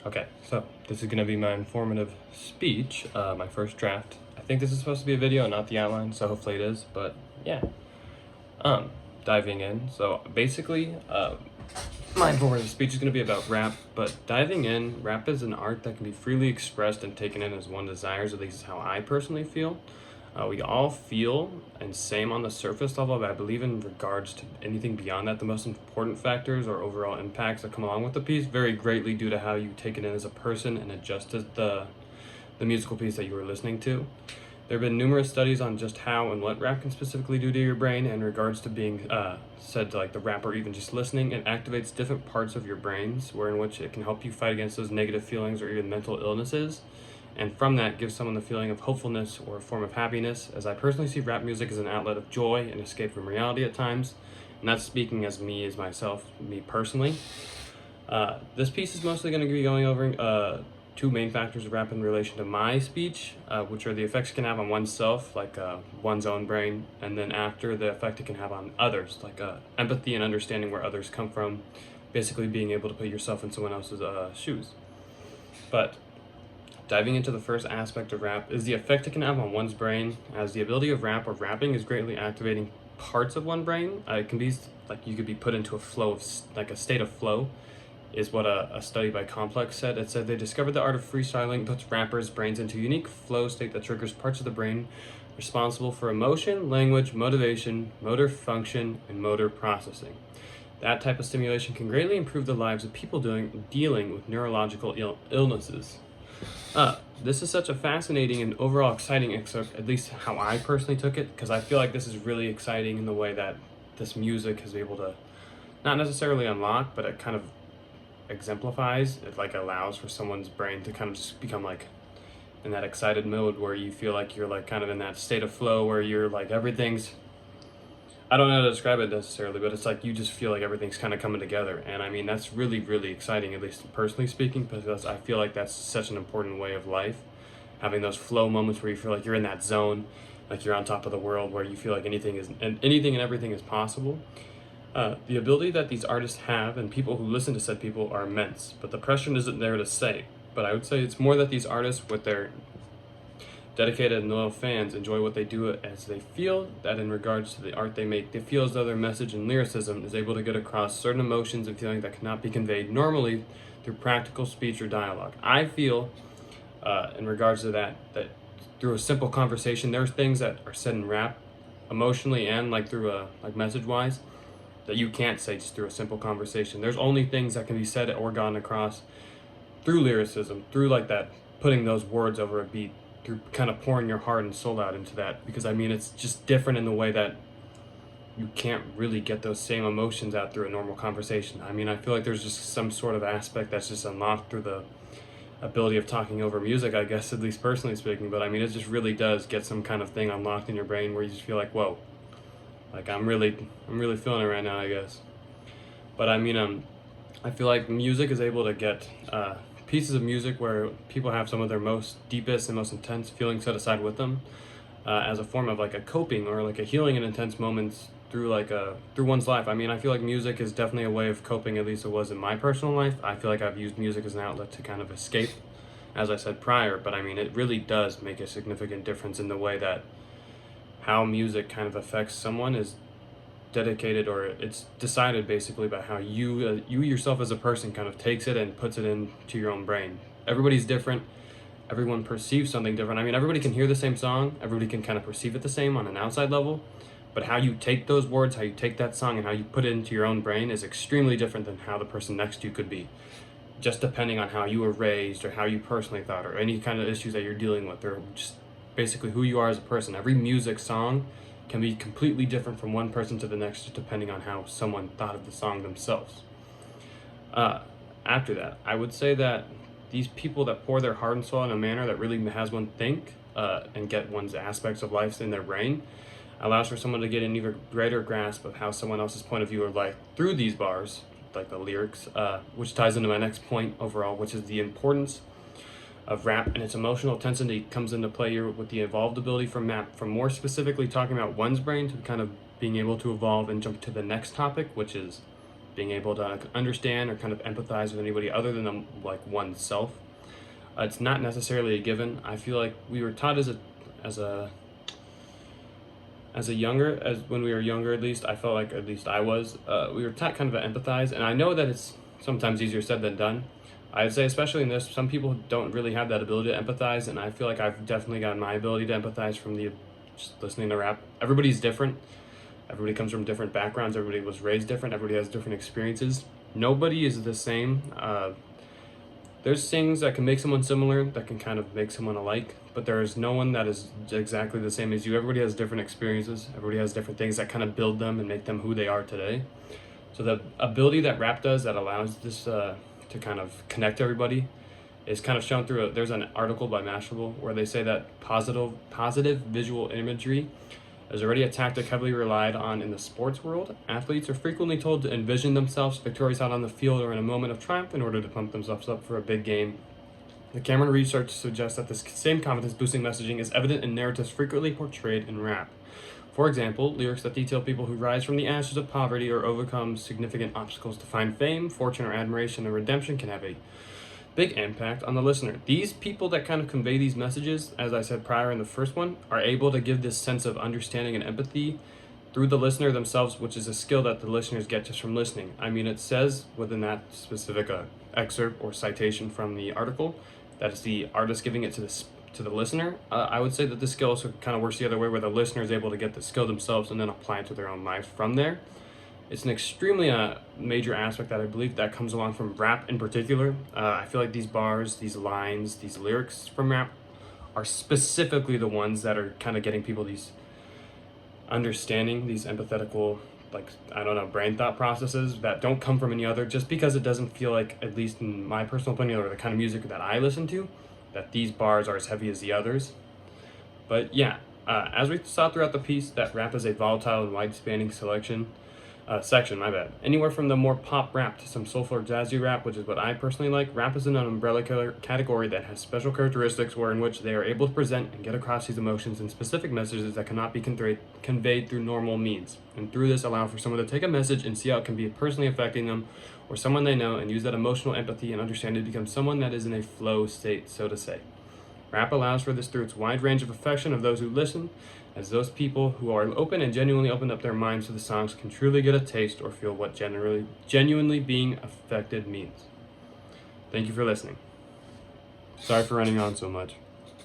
Okay, so this is going to be my informative speech, my first draft. I think this is supposed to be a video, not the outline, so hopefully it is. But yeah, um, diving in. So basically, my informative speech is going to be about rap. But diving in, rap is an art that can be freely expressed and taken in as one desires. At least is how I personally feel. We all feel and same on the surface level, but I believe in regards to anything beyond that, the most important factors or overall impacts that come along with the piece vary greatly due to how you take it in as a person and adjust the musical piece that you were listening to. There have been numerous studies on just how and what rap can specifically do to your brain in regards to being said to like the rap or even just listening. It activates different parts of your brains where in which it can help you fight against those negative feelings or even mental illnesses, and from that gives someone the feeling of hopefulness or a form of happiness, as I personally see rap music as an outlet of joy and escape from reality at times, and that's speaking as myself, me personally. This piece is mostly going to be going over two main factors of rap in relation to my speech, which are the effects it can have on oneself, like one's own brain, and then after the effect it can have on others, like empathy and understanding where others come from, basically being able to put yourself in someone else's shoes. But diving into the first aspect of rap is the effect it can have on one's brain, as the ability of rap or rapping is greatly activating parts of one brain. It can be like you could be put into a flow of like a state of flow, is what a study by Complex said. It said they discovered the art of freestyling puts rappers' brains into a unique flow state that triggers parts of the brain responsible for emotion, language, motivation, motor function, and motor processing. That type of stimulation can greatly improve the lives of people dealing with neurological illnesses. This is such a fascinating and overall exciting excerpt, at least how I personally took it, because I feel like this is really exciting in the way that this music is able to not necessarily unlock, but it kind of exemplifies. It like allows for someone's brain to kind of just become like in that excited mode where you feel like you're like kind of in that state of flow where you're like everything's, I don't know how to describe it necessarily, but it's like you just feel like everything's kind of coming together. And I mean, that's really, really exciting, at least personally speaking, because I feel like that's such an important way of life. Having those flow moments where you feel like you're in that zone, like you're on top of the world, where you feel like anything and everything is possible. The ability that these artists have and people who listen to said people are immense, but the pressure isn't there to say. But I would say it's more that these artists, with their dedicated and loyal fans, enjoy what they do as they feel that in regards to the art they make, they feel as though their message and lyricism is able to get across certain emotions and feelings that cannot be conveyed normally through practical speech or dialogue. I feel, in regards to that through a simple conversation, there's things that are said in rap, emotionally and like through a like message wise, that you can't say just through a simple conversation. There's only things that can be said or gotten across through lyricism, through like that, putting those words over a beat, through kind of pouring your heart and soul out into that. Because I mean, it's just different in the way that you can't really get those same emotions out through a normal conversation. I mean, I feel like there's just some sort of aspect that's just unlocked through the ability of talking over music, I guess, at least personally speaking. But I mean, it just really does get some kind of thing unlocked in your brain where you just feel like, whoa, like I'm really feeling it right now, I guess. But I mean, I feel like music is able to get pieces of music where people have some of their most deepest and most intense feelings set aside with them, as a form of like a coping or like a healing in intense moments through through one's life. I mean, I feel like music is definitely a way of coping, at least it was in my personal life. I feel like I've used music as an outlet to kind of escape, as I said prior, but I mean, it really does make a significant difference in the way that how music kind of affects someone is dedicated, or it's decided basically by how you yourself as a person kind of takes it and puts it into your own brain. Everybody's different. Everyone perceives something different. I mean, everybody can hear the same song. Everybody can kind of perceive it the same on an outside level. But how you take those words, how you take that song, and how you put it into your own brain is extremely different than how the person next to you could be. Just depending on how you were raised, or how you personally thought, or any kind of issues that you're dealing with, or just basically who you are as a person. Every music song can be completely different from one person to the next, just depending on how someone thought of the song themselves. After that, I would say that these people that pour their heart and soul in a manner that really has one think and get one's aspects of life in their brain allows for someone to get an even greater grasp of how someone else's point of view of life through these bars, like the lyrics, which ties into my next point overall, which is the importance of rap and its emotional intensity comes into play here with the evolved ability from rap, from more specifically talking about one's brain to kind of being able to evolve and jump to the next topic, which is being able to understand or kind of empathize with anybody other than like oneself. It's not necessarily a given. I feel like we were taught as when we were younger, at least I felt like, at least I was, we were taught kind of to empathize, and I know that it's sometimes easier said than done. I'd say especially in this, some people don't really have that ability to empathize, and I feel like I've definitely gotten my ability to empathize from just listening to rap. Everybody's different. Everybody comes from different backgrounds. Everybody was raised different. Everybody has different experiences. Nobody is the same. There's things that can make someone similar, that can kind of make someone alike, but there is no one that is exactly the same as you. Everybody has different experiences. Everybody has different things that kind of build them and make them who they are today. So the ability that rap does that allows this to kind of connect everybody is kind of shown through there's an article by Mashable where they say that positive visual imagery is already a tactic heavily relied on in the sports world. Athletes are frequently told to envision themselves victorious out on the field or in a moment of triumph in order to pump themselves up for a big game. The Cameron research suggests that this same confidence-boosting messaging is evident in narratives frequently portrayed in rap. For example, lyrics that detail people who rise from the ashes of poverty or overcome significant obstacles to find fame, fortune, or admiration or redemption can have a big impact on the listener. These people that kind of convey these messages, as I said prior in the first one, are able to give this sense of understanding and empathy through the listener themselves, which is a skill that the listeners get just from listening. I mean, it says within that specific excerpt or citation from the article that it's the artist giving it to the listener. I would say that the skill also kind of works the other way, where the listener is able to get the skill themselves and then apply it to their own lives from there. It's an extremely major aspect that I believe that comes along from rap in particular. I feel like these bars, these lines, these lyrics from rap are specifically the ones that are kind of getting people these understanding, these empathetical, like, I don't know, brain thought processes that don't come from any other, just because it doesn't feel like, at least in my personal opinion, or the kind of music that I listen to, that these bars are as heavy as the others. But yeah, as we saw throughout the piece, that rap is a volatile and wide-spanning section, anywhere from the more pop rap to some soulful or jazzy rap, which is what I personally like. Rap is an umbrella category that has special characteristics in which they are able to present and get across these emotions and specific messages that cannot be conveyed through normal means, and through this allow for someone to take a message and see how it can be personally affecting them or someone they know, and use that emotional empathy and understanding to become someone that is in a flow state, so to say. Rap allows for this through its wide range of affection of those who listen, as those people who are open and genuinely open up their minds to the songs can truly get a taste or feel what genuinely being affected means. Thank you for listening. Sorry for running on so much.